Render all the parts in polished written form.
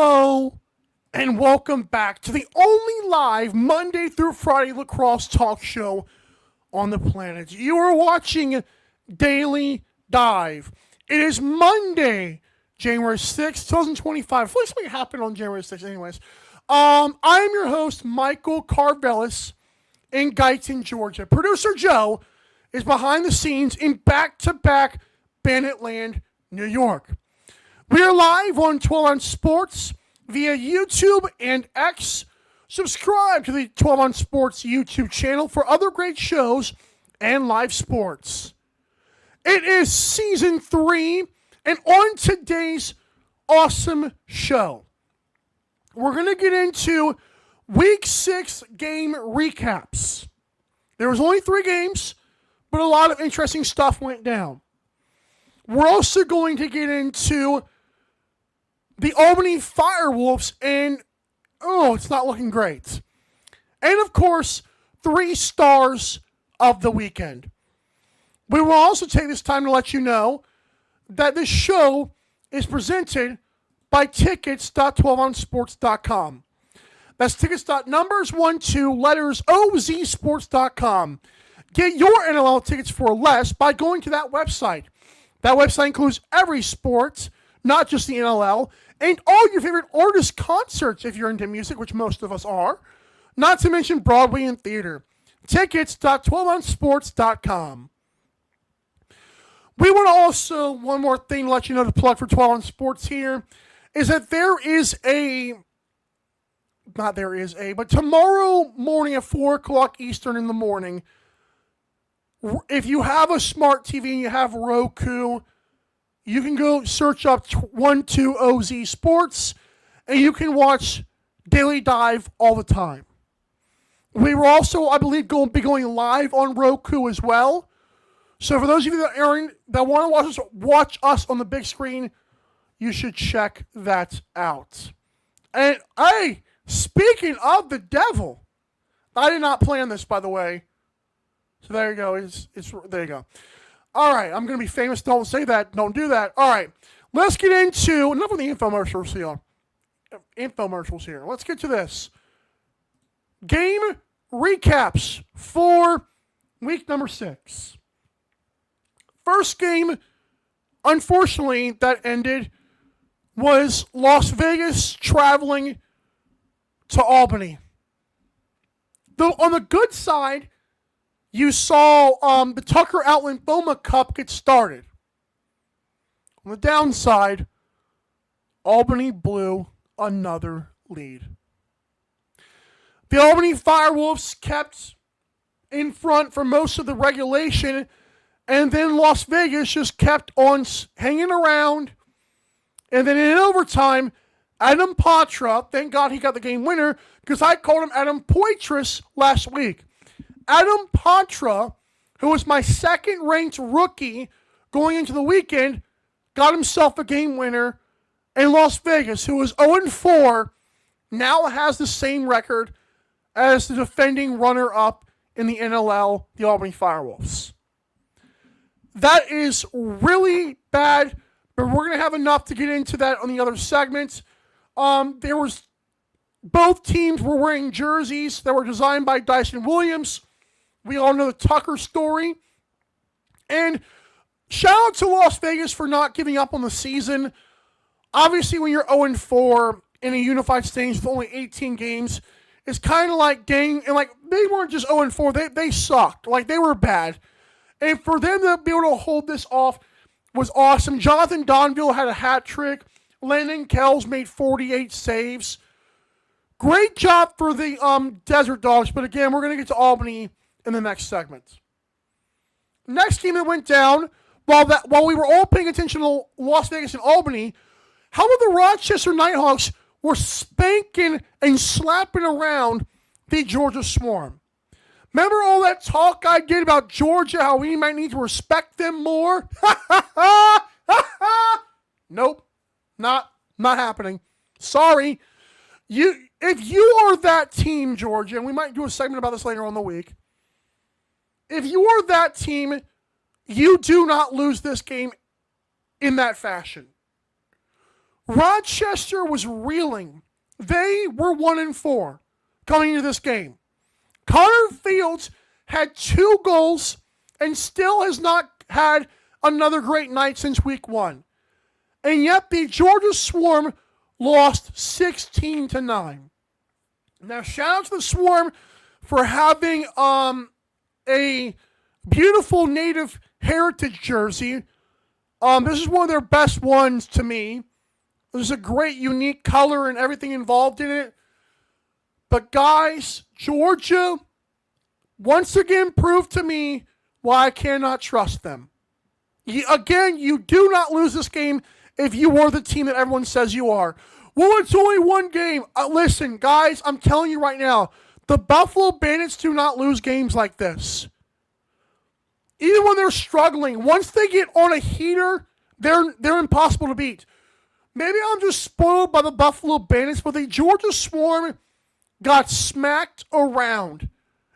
Hello, and welcome back to the only live Monday through Friday lacrosse talk show on the planet. You are watching Daily Dive. It is Monday, January 6th, 2025. Hopefully something happened on January 6th anyways. I am your host, Michael Carvelis in Guyton, Georgia. Producer Joe is behind the scenes in back-to-back Banditland, New York. We are live on 12 on Sports via YouTube and X. Subscribe to the 12 on Sports YouTube channel for other great shows and live sports. It is season 3, and on today's awesome show, we're going to get into week 6 game recaps. There was only 3 games, but a lot of interesting stuff went down. We're also going to get into the Albany Firewolves, and it's not looking great. And of course, 3 stars of the weekend. We will also take this time to let you know that this show is presented by tickets.12onsports.com. That's tickets.numbers12lettersozsports.com. Get your NLL tickets for less by going to that website. That website includes every sport, not just the NLL, and all your favorite artist concerts if you're into music, which most of us are, not to mention Broadway and theater. Tickets.12onsports.com. We want to also, one more thing to let you know, to plug for 12 on Sports here, is that but tomorrow morning at 4 o'clock Eastern in the morning, if you have a smart TV and you have Roku, you can go search up 12OZ Sports, and you can watch Daily Dive all the time. We were also, I believe, going to be going live on Roku as well. So for those of you that want to watch us on the big screen, you should check that out. And hey, speaking of the devil, I did not plan this, by the way. So there you go. There you go. All right, I'm going to be famous. Don't say that. Don't do that. All right, let's get into enough of the infomercials here. Let's get to this. Game recaps for week number 6. First game, unfortunately, that ended was Las Vegas traveling to Albany. Though on the good side, you saw the Tucker Outland Boma Cup get started. On the downside, Albany blew another lead. The Albany Firewolves kept in front for most of the regulation, and then Las Vegas just kept on hanging around. And then in overtime, Adam Patra, thank God he got the game winner, because I called him Adam Poitras last week. Adam Patra, who was my second-ranked rookie going into the weekend, got himself a game winner. And Las Vegas, who was 0-4, now has the same record as the defending runner-up in the NLL, the Albany Firewolves. That is really bad, but we're going to have enough to get into that on the other segments. Both teams were wearing jerseys that were designed by Dyson Williams. We all know the Tucker story. And shout out to Las Vegas for not giving up on the season. Obviously, when you're 0-4 in a unified stage with only 18 games, it's kind of like, dang, and like they weren't just 0-4, they sucked. Like they were bad. And for them to be able to hold this off was awesome. Jonathan Donville had a hat trick. Landon Kells made 48 saves. Great job for the Desert Dogs, but again, we're going to get to Albany in the next segment. Next game that went down, while we were all paying attention to Las Vegas and Albany, how about the Rochester Nighthawks were spanking and slapping around the Georgia Swarm? Remember all that talk I did about Georgia, how we might need to respect them more? Nope, not happening. Sorry. If you are that team, Georgia, and we might do a segment about this later on in the week, if you are that team, you do not lose this game in that fashion. Rochester was reeling. They were 1-4 coming into this game. Connor Fields had 2 goals and still has not had another great night since week 1. And yet the Georgia Swarm lost 16-9. Now, shout out to the Swarm for having a beautiful native heritage jersey. This is one of their best ones to me. There's a great, unique color and everything involved in it. But guys, Georgia once again proved to me why I cannot trust them. Again, you do not lose this game if you are the team that everyone says you are. Well, it's only one game. Listen, guys, I'm telling you right now, the Buffalo Bandits do not lose games like this. Even when they're struggling, once they get on a heater, they're impossible to beat. Maybe I'm just spoiled by the Buffalo Bandits, but the Georgia Swarm got smacked around.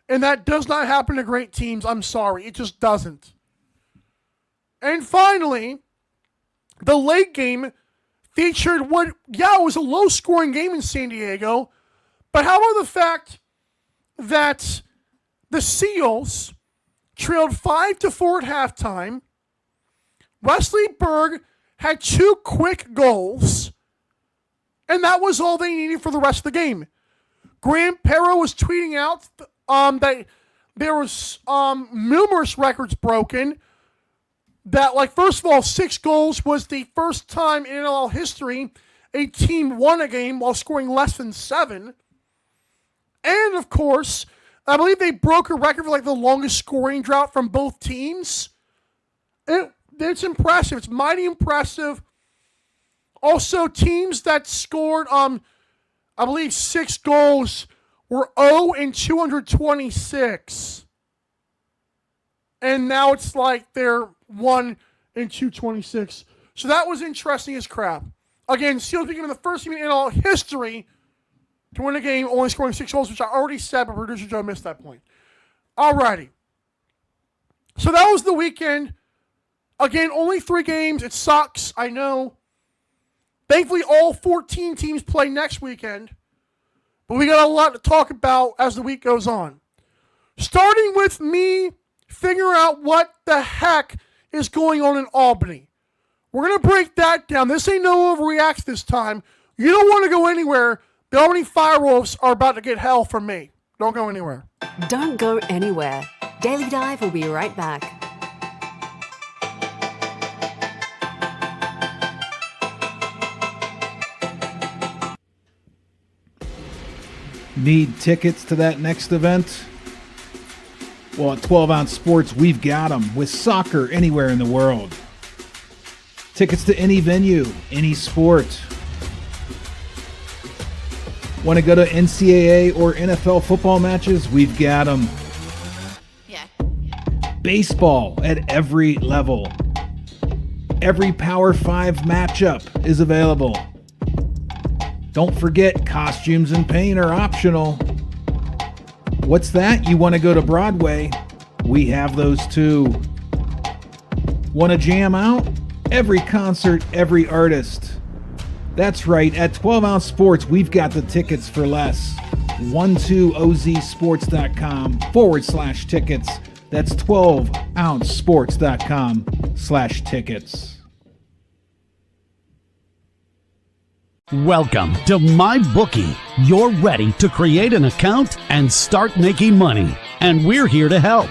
And that does not happen to great teams. I'm sorry. It just doesn't. And finally, the late game featured it was a low-scoring game in San Diego. But how about the fact that the Seals trailed 5-4 at halftime? Wesley Berg had 2 quick goals, and that was all they needed for the rest of the game. Graham Perro was tweeting out that there was numerous records broken. That, first of all, 6 goals was the first time in NLL history a team won a game while scoring less than 7. And, of course, I believe they broke a record for, the longest scoring drought from both teams. It's impressive. It's mighty impressive. Also, teams that scored, I believe, 6 goals were 0-226. And now it's they're 1-226. So that was interesting as crap. Again, Seals became the first team in all history to win a game only scoring 6 goals, which I already said, but producer Joe missed that point. Alrighty. So that was the weekend. Again, only 3 games. It sucks, I know. Thankfully, all 14 teams play next weekend. But we got a lot to talk about as the week goes on. Starting with me figuring out what the heck is going on in Albany. We're going to break that down. This ain't no overreacts this time. You don't want to go anywhere. The Albany Firewolves are about to get hell from me. Don't go anywhere. Don't go anywhere. Daily Dive will be right back. Need tickets to that next event? Well, at 12 Ounce Sports, we've got them with soccer anywhere in the world. Tickets to any venue, any sport. Want to go to NCAA or NFL football matches? We've got them. Yeah. Baseball at every level. Every Power 5 matchup is available. Don't forget, costumes and paint are optional. What's that? You want to go to Broadway? We have those too. Want to jam out? Every concert, every artist. That's right, at 12 Ounce Sports, we've got the tickets for less. 12ozsports.com/tickets. That's 12ouncesports.com/tickets. Welcome to MyBookie. You're ready to create an account and start making money. And we're here to help.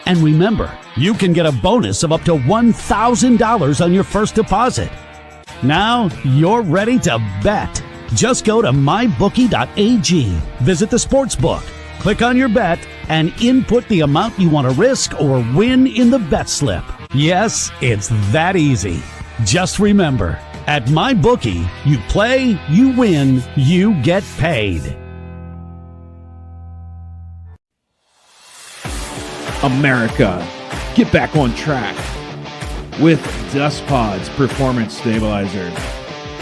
And remember, you can get a bonus of up to $1,000 on your first deposit. Now you're ready to bet. Just go to mybookie.ag, visit the sportsbook, click on your bet, and input the amount you want to risk or win in the bet slip. Yes, it's that easy. Just remember, at MyBookie, you play, you win, you get paid. America, get back on track with Dust Pod's Performance Stabilizer.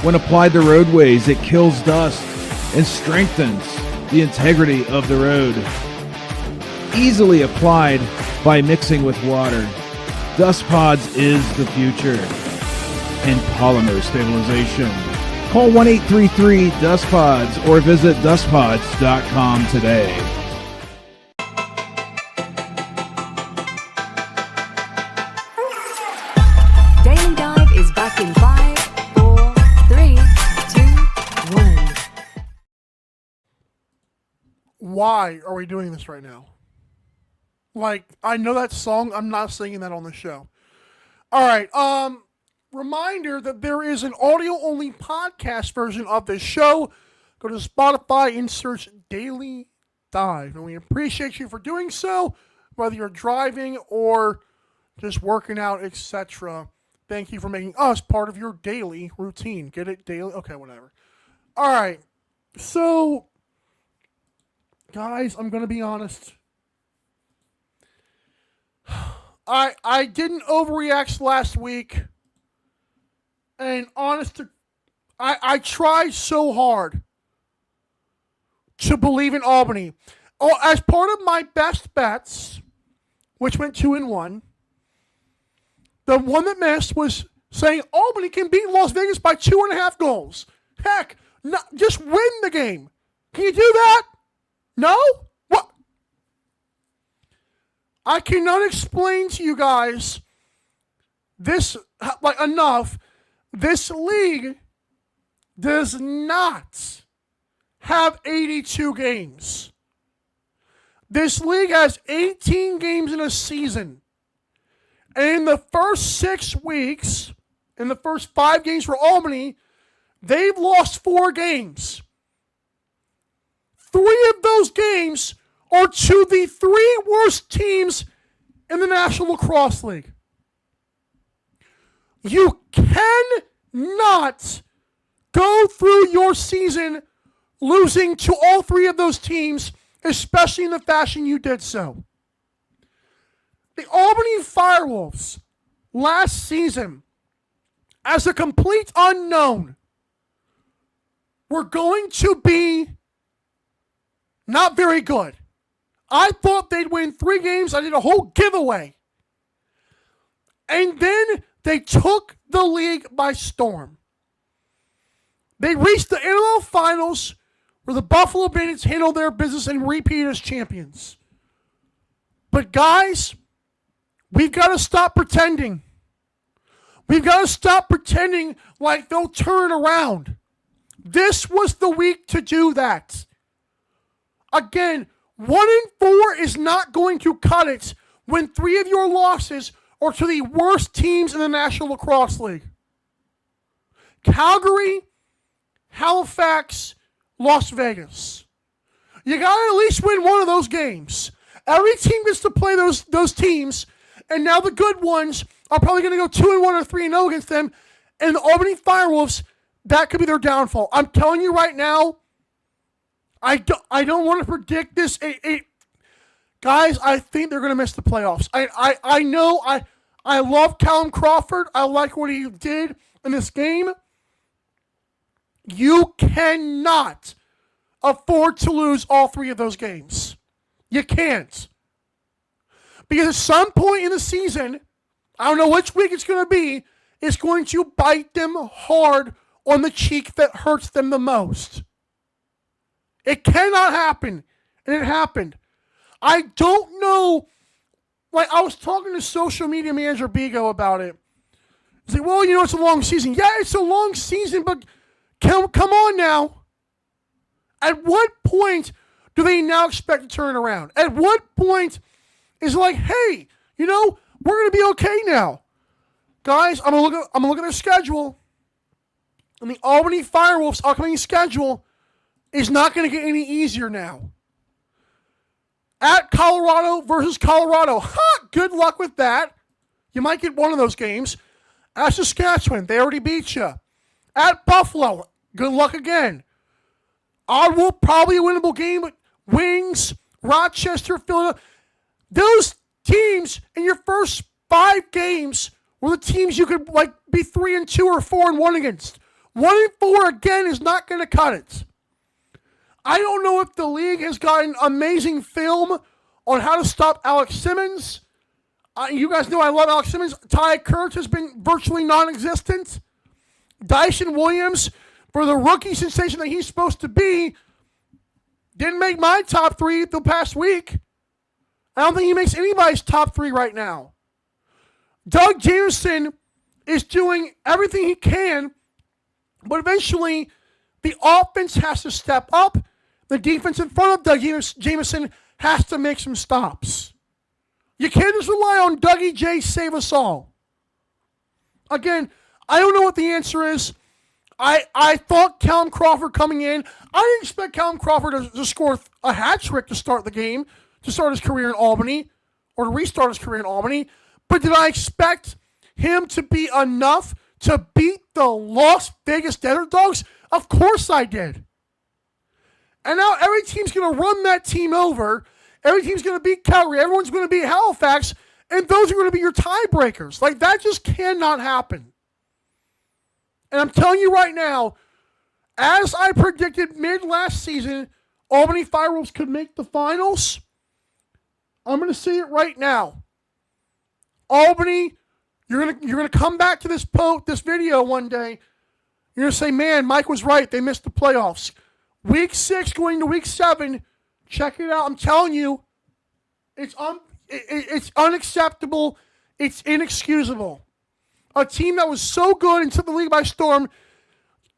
When applied to roadways, it kills dust and strengthens the integrity of the road. Easily applied by mixing with water, Dust Pods is the future. And polymer stabilization Call 1-833-DustPods or visit dustpods.com today. Daily Dive is back in 5, 4, 3, 2, 1. Why are we doing this right now? Like, I know that song. I'm not singing that on the show. All right. Reminder that there is an audio-only podcast version of this show. Go to Spotify and search Daily Dive. And we appreciate you for doing so, whether you're driving or just working out, etc. Thank you for making us part of your daily routine. Get it? Daily? Okay, whatever. All right. So, guys, I'm going to be honest. I didn't overreact last week. And I tried so hard to believe in Albany. Oh, as part of my best bets, which went 2-1, the one that missed was saying Albany can beat Las Vegas by 2.5 goals. Heck, no, just win the game. Can you do that? No? What? I cannot explain to you guys this enough. This league does not have 82 games. This league has 18 games in a season. And in the first 6 weeks, in the first 5 games for Albany, they've lost 4 games. 3 of those games are to the 3 worst teams in the National Lacrosse League. You cannot go through your season losing to all 3 of those teams, especially in the fashion you did so. The Albany Firewolves last season, as a complete unknown, were going to be not very good. I thought they'd win 3 games. I did a whole giveaway. And then they took the league by storm. They reached the NLL finals where the Buffalo Bandits handled their business and repeated as champions. But guys, we've got to stop pretending. We've got to stop pretending like they'll turn it around. This was the week to do that. Again, 1-4 is not going to cut it when 3 of your losses are to the worst teams in the National Lacrosse League. Calgary, Halifax, Las Vegas. You got to at least win one of those games. Every team gets to play those teams, and now the good ones are probably going to go 2-1 or 3-0 against them, and the Albany Firewolves, that could be their downfall. I'm telling you right now, I don't want to predict this. Guys, I think they're going to miss the playoffs. I know I love Callum Crawford. I like what he did in this game. You cannot afford to lose all 3 of those games. You can't. Because at some point in the season, I don't know which week it's going to be, it's going to bite them hard on the cheek that hurts them the most. It cannot happen. And it happened. I don't know. Like, I was talking to social media manager Bigo about it. He's like, well, it's a long season. Yeah, it's a long season, but come on now. At what point do they now expect to turn around? At what point is it like, hey, we're going to be okay now? Guys, I'm gonna look at their schedule. And the Albany Firewolves' upcoming schedule is not going to get any easier now. At Colorado versus Colorado. Good luck with that. You might get one of those games. At Saskatchewan, they already beat you. At Buffalo, good luck again. Ottawa, probably a winnable game, but Wings, Rochester, Philadelphia. Those teams in your first 5 games were the teams you could be 3-2 or 4-1 against. 1-4 again is not going to cut it. I don't know if the league has gotten amazing film on how to stop Alex Simmons. You guys know I love Alex Simmons. Ty Kurtz has been virtually non-existent. Dyson Williams for the rookie sensation that he's supposed to be, didn't make my top 3 the past week. I don't think he makes anybody's top 3 right now. Doug Jameson is doing everything he can, but eventually the offense has to step up. The defense in front of Doug Jameson has to make some stops. You can't just rely on Dougie J save us all. Again, I don't know what the answer is. I thought Callum Crawford coming in, I didn't expect Callum Crawford to score a hat trick to start the game, to start his career in Albany, or to restart his career in Albany. But did I expect him to be enough to beat the Las Vegas Desert Dogs? Of course I did. And now every team's going to run that team over. Every team's going to beat Calgary. Everyone's going to beat Halifax. And those are going to be your tiebreakers. Like, that just cannot happen. And I'm telling you right now, as I predicted mid last season, Albany Fire Wolves could make the finals. I'm going to say it right now. Albany, you're gonna come back to this video one day. You're gonna say, "Man, Mike was right. They missed the playoffs." Week 6 going to week 7. Check it out. I'm telling you, it's unacceptable. It's inexcusable. A team that was so good and took the league by storm.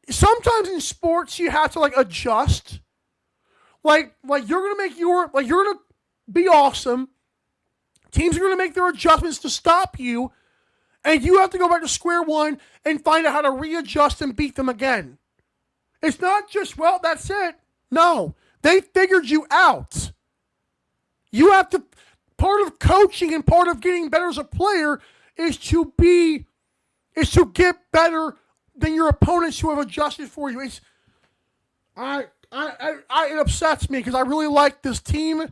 Sometimes in sports you have to adjust. Like you're gonna be awesome. Teams are going to make their adjustments to stop you, and you have to go back to square one and find out how to readjust and beat them again. It's not just, well, that's it. No, they figured you out. You have to, part of coaching and part of getting better as a player is to get better than your opponents who have adjusted for you. It upsets me because I really like this team.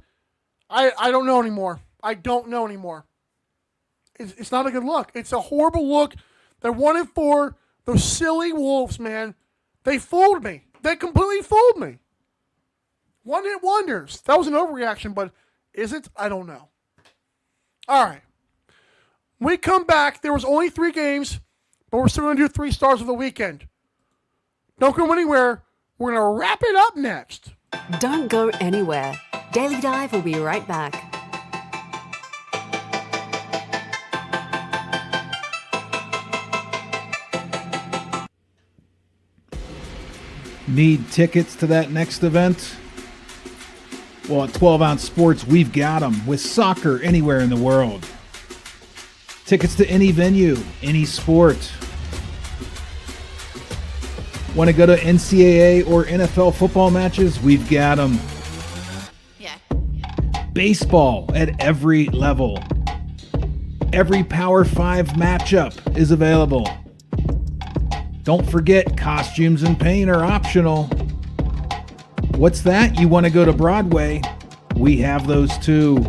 I don't know anymore. I don't know anymore. It's not a good look. It's a horrible look. They're 1-4. Those silly Wolves, man. They fooled me. They completely fooled me. One-hit wonders. That was an overreaction, but is it? I don't know. All right. When we come back, there was only 3 games, but we're still going to do 3 stars of the weekend. Don't go anywhere. We're going to wrap it up next. Don't go anywhere. Daily Dive will be right back. Need tickets to that next event? Well, at 12 Ounce Sports, we've got them with soccer anywhere in the world. Tickets to any venue, any sport. Want to go to NCAA or NFL football matches? We've got them. Yeah. Baseball at every level. Every Power 5 matchup is available. Don't forget, costumes and paint are optional. What's that? You want to go to Broadway? We have those too.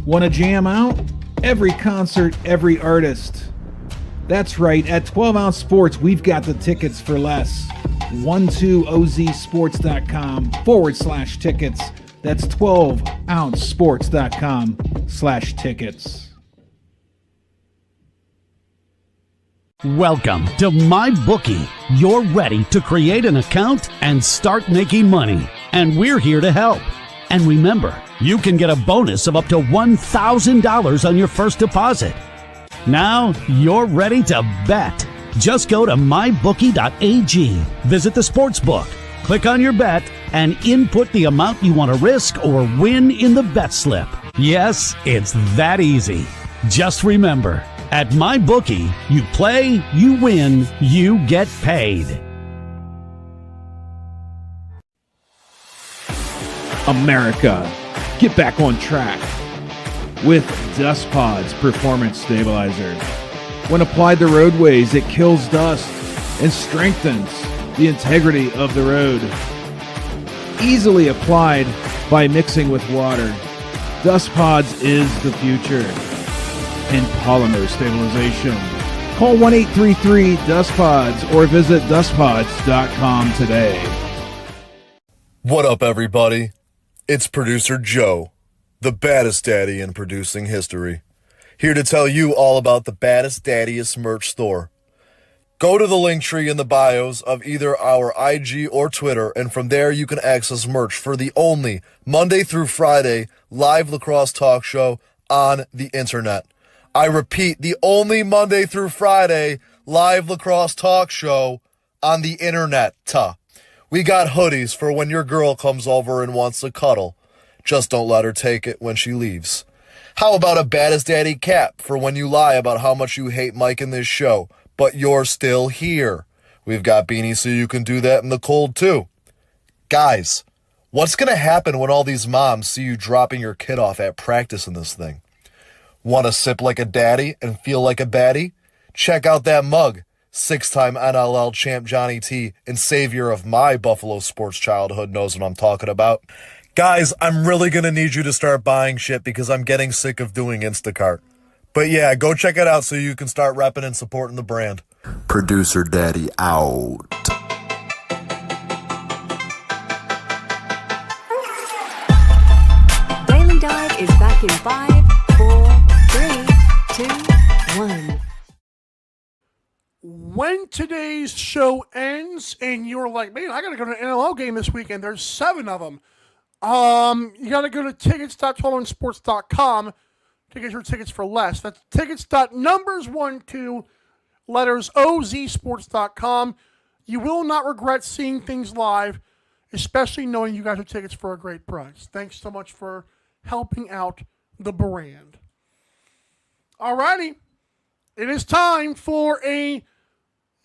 Want to jam out? Every concert, every artist. That's right, at 12 Ounce Sports, we've got the tickets for less. 12ozsports.com/tickets. That's 12ouncesports.com/tickets. Welcome to MyBookie. You're ready to create an account and start making money. And we're here to help. And remember, you can get a bonus of up to $1,000 on your first deposit. Now you're ready to bet. Just go to mybookie.ag, visit the sportsbook, click on your bet, and input the amount you want to risk or win in the bet slip. Yes, it's that easy. Just remember, at MyBookie, you play, you win, you get paid. America, get back on track with Dust Pods Performance Stabilizer. When applied to roadways, it kills dust and strengthens the integrity of the road. Easily applied by mixing with water. Dust Pods is the future in polymer stabilization. Call 1-833-DUST-PODS or visit dustpods.com today. What up, everybody? It's producer Joe, the baddest daddy in producing history, here to tell you all about the baddest, daddiest merch store. Go to the link tree in the bios of either our IG or Twitter, and from there you can access merch for the only Monday through Friday live lacrosse talk show on the internet. I repeat, the only Monday through Friday live lacrosse talk show on the internet. We got hoodies for when your girl comes over and wants to cuddle. Just don't let her take it when she leaves. How about a Baddest Daddy cap for when you lie about how much you hate Mike in this show, but you're still here? We've got beanies so you can do that in the cold too. Guys, what's going to happen when all these moms see you dropping your kid off at practice in this thing? Want to sip like a daddy and feel like a baddie? Check out that mug. 6-time NLL champ Johnny T and savior of my Buffalo sports childhood knows what I'm talking about. Guys, I'm really going to need you to start buying shit because I'm getting sick of doing Instacart. But yeah, go check it out so you can start repping and supporting the brand. Producer Daddy out. Daily Dive is back in 5, 4, 3, 2, 1. When today's show ends and you're like, man, I got to go to an NLL game this weekend. There's 7 of them. You got to go to tickets.12sports.com to get your tickets for less. That's tickets.ozsports.com. You will not regret seeing things live, especially knowing you got your tickets for a great price. Thanks so much for helping out the brand. Alrighty. It is time for a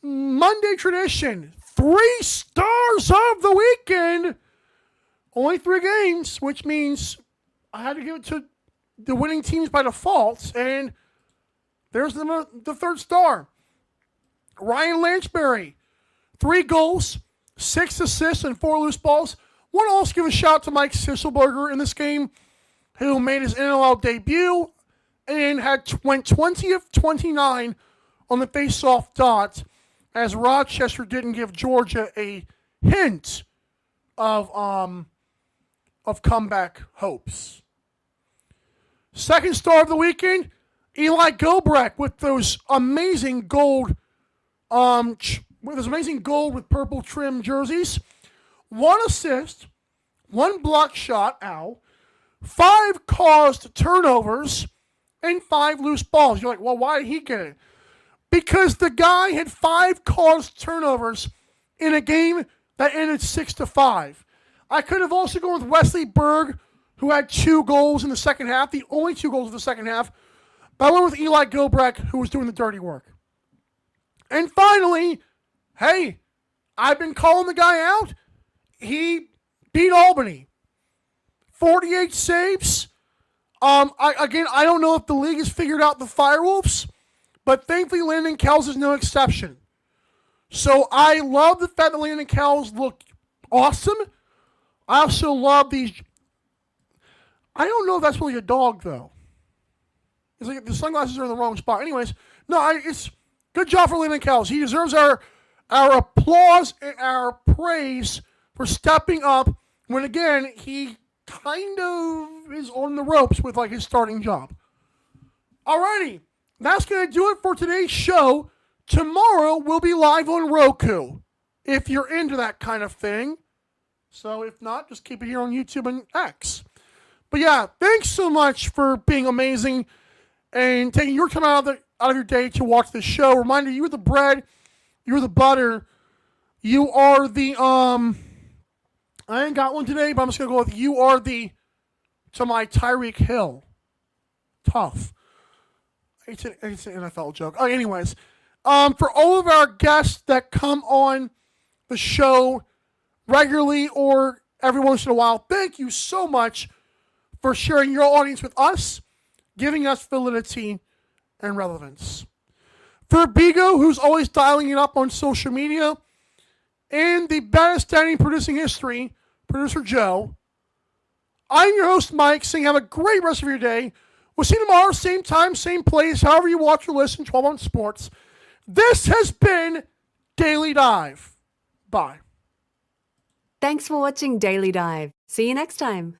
Monday tradition. 3 stars of the weekend. Only 3 games, which means I had to give it to the winning teams by default. And there's the 3rd star. Ryan Lanchberry. 3 goals, 6 assists, and 4 loose balls. Want to also give a shout out to Mike Sisselberger in this game, who made his NLL debut and went 20 of 29 on the face-off dot, as Rochester didn't give Georgia a hint of comeback hopes. 2nd star of the weekend, Eli Gobrecht with those amazing gold, with purple trim jerseys. 1 assist, 1 block shot, 5 caused turnovers, and 5 loose balls. You're like, well, why did he get it? Because the guy had 5 caused turnovers in a game that ended 6-5. I could have also gone with Wesley Berg, who had 2 goals in the second half, the only 2 goals of the second half. But I went with Eli Gobrecht, who was doing the dirty work. And finally, hey, I've been calling the guy out. He beat Albany. 48 saves. I don't know if the league has figured out the Firewolves, but thankfully Landon Kells is no exception. So I love the fact that Landon Kells looked awesome. I also love these. I don't know if that's really a dog, though. It's like the sunglasses are in the wrong spot. Anyways, no, it's good job for Landon Kells. He deserves our applause and our praise for stepping up when, again, he kind of is on the ropes with like his starting job. Alrighty, that's going to do it for today's show. Tomorrow we'll be live on Roku, if you're into that kind of thing. So if not, just keep it here on YouTube and X. But yeah, thanks so much for being amazing and taking your time out of your day to watch this show. Reminder, you're the bread, you're the butter, you are the I ain't got one today, but I'm just going to go with you are the, to my Tyreek Hill. Tough. It's an NFL joke. Anyways, for all of our guests that come on the show regularly or every once in a while, thank you so much for sharing your audience with us, giving us validity and relevance. For Bigo, who's always dialing it up on social media, and the best standing producing history, producer Joe, I'm your host, Mike, saying have a great rest of your day. We'll see you tomorrow, same time, same place, however you watch or listen, 12 on Sports. This has been Daily Dive. Bye. Thanks for watching Daily Dive. See you next time.